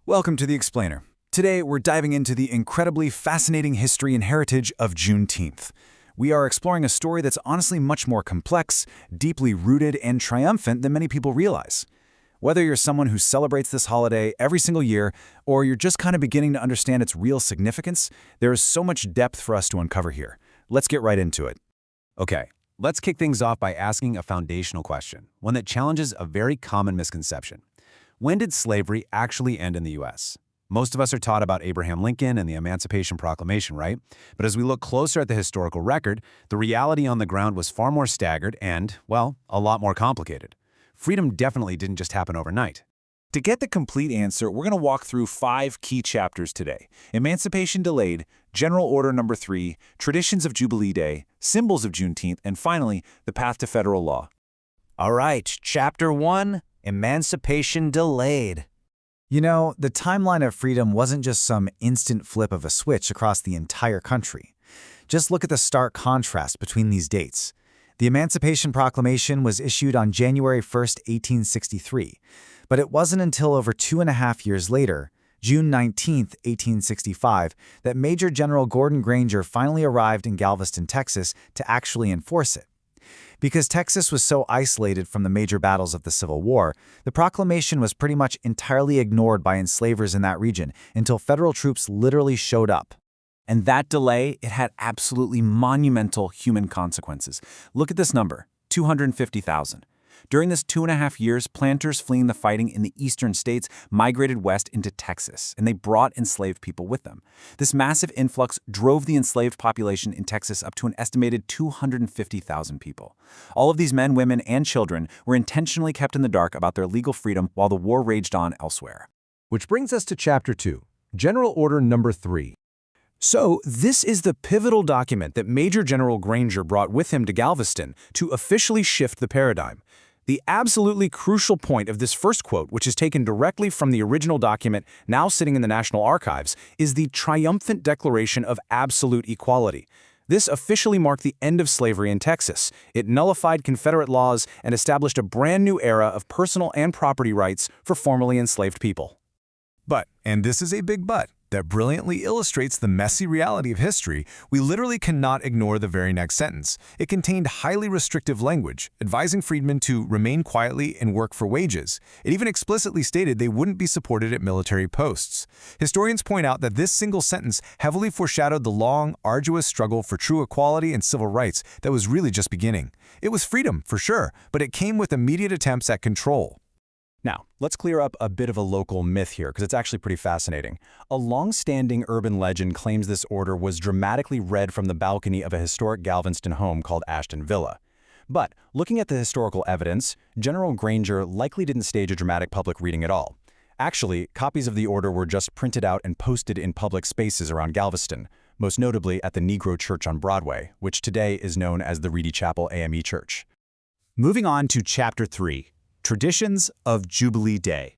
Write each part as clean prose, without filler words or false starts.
Welcome to The Explainer. Today, we're diving into the incredibly fascinating history and heritage of Juneteenth. We are exploring a story that's honestly much more complex, deeply rooted, and triumphant than many people realize. Whether you're someone who celebrates this holiday every single year, or you're just kind of beginning to understand its real significance, there is so much depth for us to uncover here. Let's get right into it. Okay, let's kick things off by asking a foundational question, one that challenges a very common misconception. When did slavery actually end in the U.S.? Most of us are taught about Abraham Lincoln and the Emancipation Proclamation, right? But as we look closer at the historical record, the reality on the ground was far more staggered and, well, a lot more complicated. Freedom definitely didn't just happen overnight. To get the complete answer, we're going to walk through 5 key chapters today. Emancipation delayed, General Order Number 3, traditions of Jubilee Day, symbols of Juneteenth, and finally, the path to federal law. All right, Chapter 1, Emancipation delayed. You know, the timeline of freedom wasn't just some instant flip of a switch across the entire country. Just look at the stark contrast between these dates. The Emancipation Proclamation was issued on January 1, 1863, but it wasn't until over 2.5 years later, June 19, 1865, that Major General Gordon Granger finally arrived in Galveston, Texas, to actually enforce it. Because Texas was so isolated from the major battles of the Civil War, the proclamation was pretty much entirely ignored by enslavers in that region until federal troops literally showed up. And that delay, it had absolutely monumental human consequences. Look at this number, 250,000. During this 2.5 years, planters fleeing the fighting in the eastern states migrated west into Texas, and they brought enslaved people with them. This massive influx drove the enslaved population in Texas up to an estimated 250,000 people. All of these men, women, and children were intentionally kept in the dark about their legal freedom while the war raged on elsewhere. Which brings us to Chapter 2, General Order Number 3. So, this is the pivotal document that Major General Granger brought with him to Galveston to officially shift the paradigm. The absolutely crucial point of this first quote, which is taken directly from the original document now sitting in the National Archives, is the triumphant declaration of absolute equality. This officially marked the end of slavery in Texas. It nullified Confederate laws and established a brand new era of personal and property rights for formerly enslaved people. But, and this is a big but, that brilliantly illustrates the messy reality of history, we literally cannot ignore the very next sentence. It contained highly restrictive language, advising freedmen to remain quietly and work for wages. It even explicitly stated they wouldn't be supported at military posts. Historians point out that this single sentence heavily foreshadowed the long, arduous struggle for true equality and civil rights that was really just beginning. It was freedom, for sure, but it came with immediate attempts at control. Now, let's clear up a bit of a local myth here, because it's actually pretty fascinating. A long-standing urban legend claims this order was dramatically read from the balcony of a historic Galveston home called Ashton Villa. But, looking at the historical evidence, General Granger likely didn't stage a dramatic public reading at all. Actually, copies of the order were just printed out and posted in public spaces around Galveston, most notably at the Negro Church on Broadway, which today is known as the Reedy Chapel AME Church. Moving on to Chapter 3. Traditions of Jubilee Day.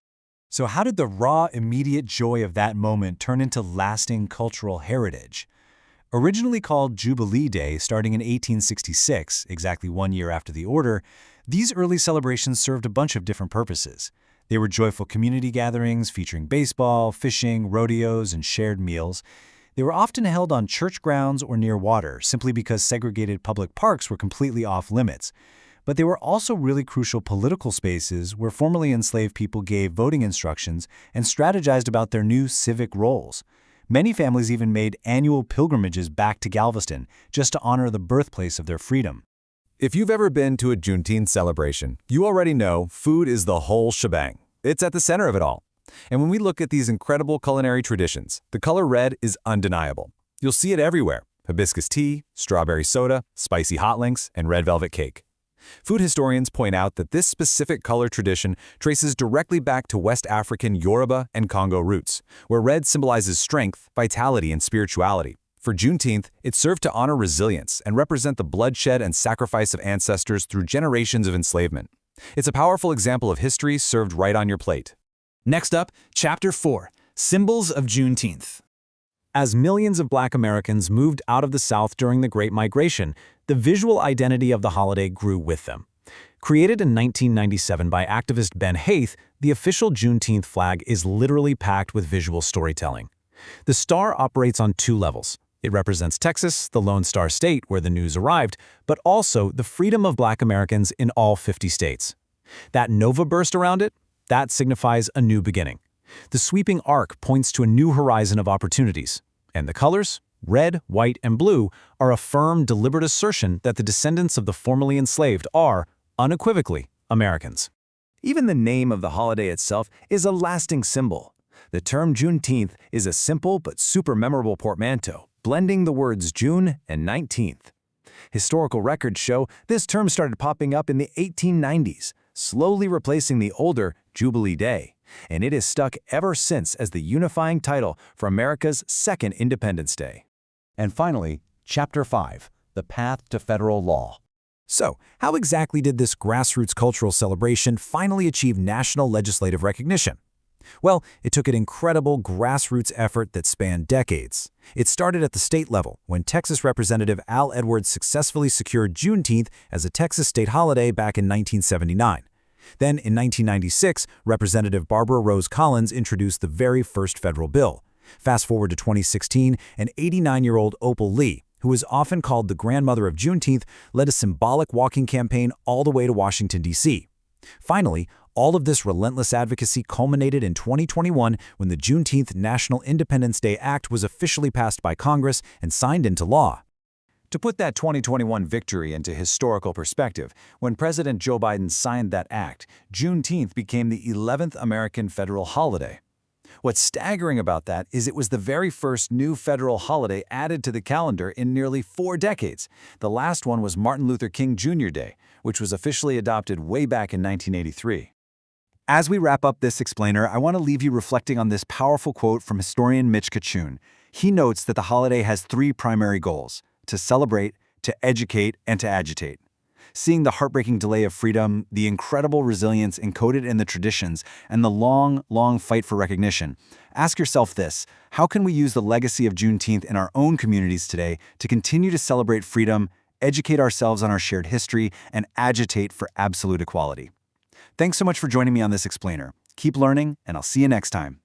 So how did the raw, immediate joy of that moment turn into lasting cultural heritage? Originally called Jubilee Day starting in 1866, exactly 1 year after the order, these early celebrations served a bunch of different purposes. They were joyful community gatherings featuring baseball, fishing, rodeos, and shared meals. They were often held on church grounds or near water, simply because segregated public parks were completely off limits. But they were also really crucial political spaces where formerly enslaved people gave voting instructions and strategized about their new civic roles. Many families even made annual pilgrimages back to Galveston just to honor the birthplace of their freedom. If you've ever been to a Juneteenth celebration, you already know food is the whole shebang. It's at the center of it all. And when we look at these incredible culinary traditions, the color red is undeniable. You'll see it everywhere: hibiscus tea, strawberry soda, spicy hot links, and red velvet cake. Food historians point out that this specific color tradition traces directly back to West African Yoruba and Congo roots, where red symbolizes strength, vitality, and spirituality. For Juneteenth, it served to honor resilience and represent the bloodshed and sacrifice of ancestors through generations of enslavement. It's a powerful example of history served right on your plate. Next up, Chapter 4, Symbols of Juneteenth. As millions of Black Americans moved out of the South during the Great Migration, the visual identity of the holiday grew with them. Created in 1997 by activist Ben Haith, the official Juneteenth flag is literally packed with visual storytelling. The star operates on two levels. It represents Texas, the Lone Star State where the news arrived, but also the freedom of Black Americans in all 50 states. That nova burst around it, that signifies a new beginning. The sweeping arc points to a new horizon of opportunities. And the colors, red, white, and blue, are a firm, deliberate assertion that the descendants of the formerly enslaved are, unequivocally, Americans. Even the name of the holiday itself is a lasting symbol. The term Juneteenth is a simple but super memorable portmanteau, blending the words June and 19th. Historical records show this term started popping up in the 1890s, slowly replacing the older Jubilee Day, and it has stuck ever since as the unifying title for America's second Independence Day. And finally, Chapter 5, The Path to Federal Law. So, how exactly did this grassroots cultural celebration finally achieve national legislative recognition? Well, it took an incredible grassroots effort that spanned decades. It started at the state level, when Texas Representative Al Edwards successfully secured Juneteenth as a Texas state holiday back in 1979. Then, in 1996, Representative Barbara Rose Collins introduced the very first federal bill. Fast forward to 2016, and 89-year-old Opal Lee, who is often called the grandmother of Juneteenth, led a symbolic walking campaign all the way to Washington, D.C. Finally, all of this relentless advocacy culminated in 2021 when the Juneteenth National Independence Day Act was officially passed by Congress and signed into law. To put that 2021 victory into historical perspective, when President Joe Biden signed that act, Juneteenth became the 11th American federal holiday. What's staggering about that is it was the very first new federal holiday added to the calendar in nearly 4 decades. The last one was Martin Luther King Jr. Day, which was officially adopted way back in 1983. As we wrap up this explainer, I want to leave you reflecting on this powerful quote from historian Mitch Kachun. He notes that the holiday has 3 primary goals: to celebrate, to educate, and to agitate. Seeing the heartbreaking delay of freedom, the incredible resilience encoded in the traditions, and the long, long fight for recognition, ask yourself this: how can we use the legacy of Juneteenth in our own communities today to continue to celebrate freedom, educate ourselves on our shared history, and agitate for absolute equality? Thanks so much for joining me on this explainer. Keep learning, and I'll see you next time.